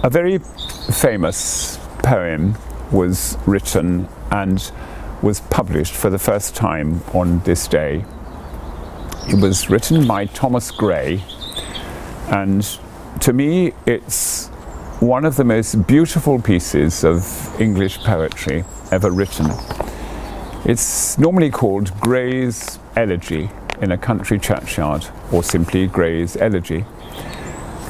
A very famous poem was written and was published for the first time on this day. It was written by Thomas Gray, and to me it's one of the most beautiful pieces of English poetry ever written. It's normally called Gray's Elegy in a country churchyard, or simply Gray's Elegy.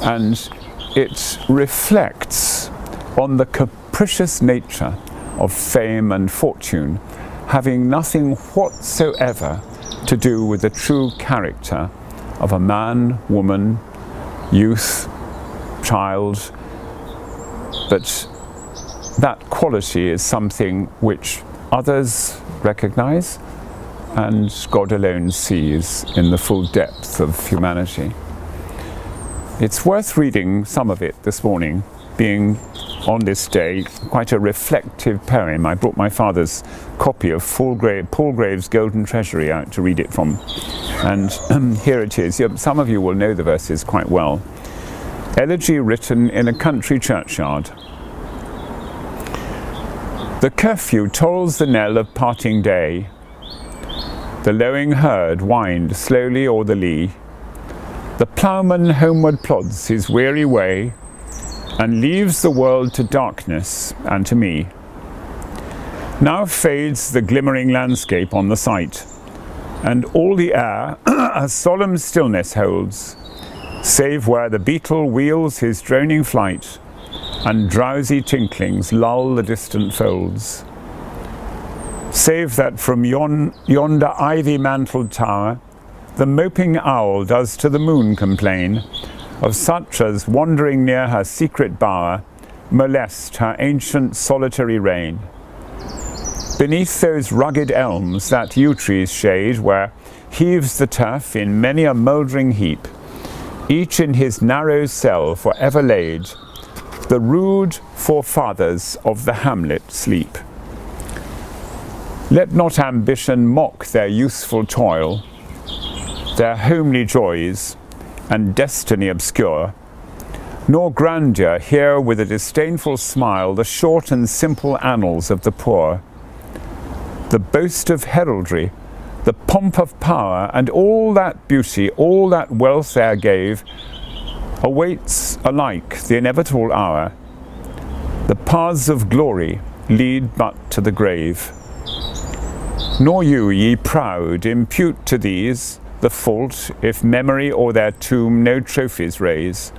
And it reflects on the capricious nature of fame and fortune, having nothing whatsoever to do with the true character of a man, woman, youth, child. But that quality is something which others recognize and God alone sees in the full depth of humanity. It's worth reading some of it this morning, being on this day quite a reflective poem. I brought my father's copy of Paul Grave's Golden Treasury out to read it from, and here it is. Some of you will know the verses quite well. Elegy written in a country churchyard. The curfew tolls the knell of parting day. The lowing herd wind slowly o'er the lea. The ploughman homeward plods his weary way, and leaves the world to darkness and to me. Now fades the glimmering landscape on the sight, and all the air a solemn stillness holds, save where the beetle wheels his droning flight, and drowsy tinklings lull the distant folds. Save that from yonder ivy-mantled tower, the moping owl does to the moon complain, of such as wandering near her secret bower, molest her ancient solitary reign. Beneath those rugged elms that yew trees shade, where heaves the turf in many a mouldering heap, each in his narrow cell for ever laid, the rude forefathers of the hamlet sleep. Let not ambition mock their useful toil, their homely joys, and destiny obscure, nor grandeur hear with a disdainful smile the short and simple annals of the poor. The boast of heraldry, the pomp of power, and all that beauty, all that wealth ere gave, awaits alike the inevitable hour. The paths of glory lead but to the grave. Nor you, ye proud, impute to these the fault, if memory or their tomb no trophies raise,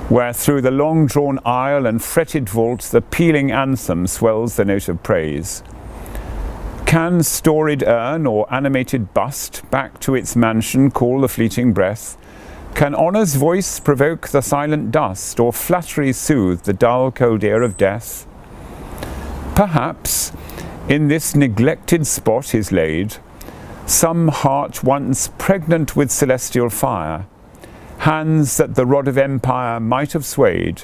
where through the long-drawn aisle and fretted vault the pealing anthem swells the note of praise. Can storied urn or animated bust back to its mansion call the fleeting breath? Can honour's voice provoke the silent dust, or flattery soothe the dull cold ear of death? Perhaps in this neglected spot is laid some heart once pregnant with celestial fire, hands that the rod of empire might have swayed,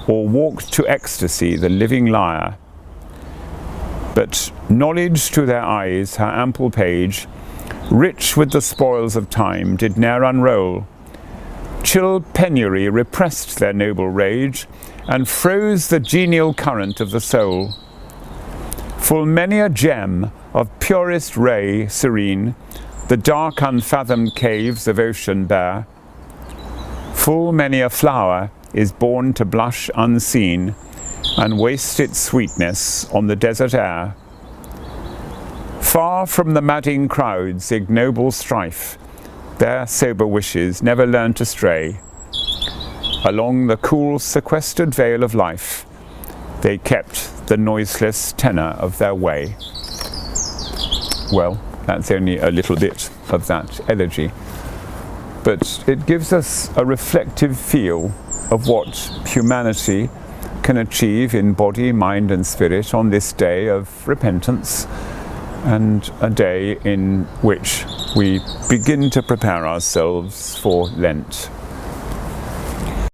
or walked to ecstasy the living lyre. But knowledge to their eyes her ample page, rich with the spoils of time, did ne'er unroll. Chill penury repressed their noble rage, and froze the genial current of the soul. Full many a gem of purest ray serene, the dark unfathomed caves of ocean bear. Full many a flower is born to blush unseen, and waste its sweetness on the desert air. Far from the madding crowd's ignoble strife, their sober wishes never learn to stray. Along the cool sequestered vale of life, they kept the noiseless tenor of their way. Well, that's only a little bit of that elegy, but it gives us a reflective feel of what humanity can achieve in body, mind and spirit on this day of repentance, and a day in which we begin to prepare ourselves for Lent.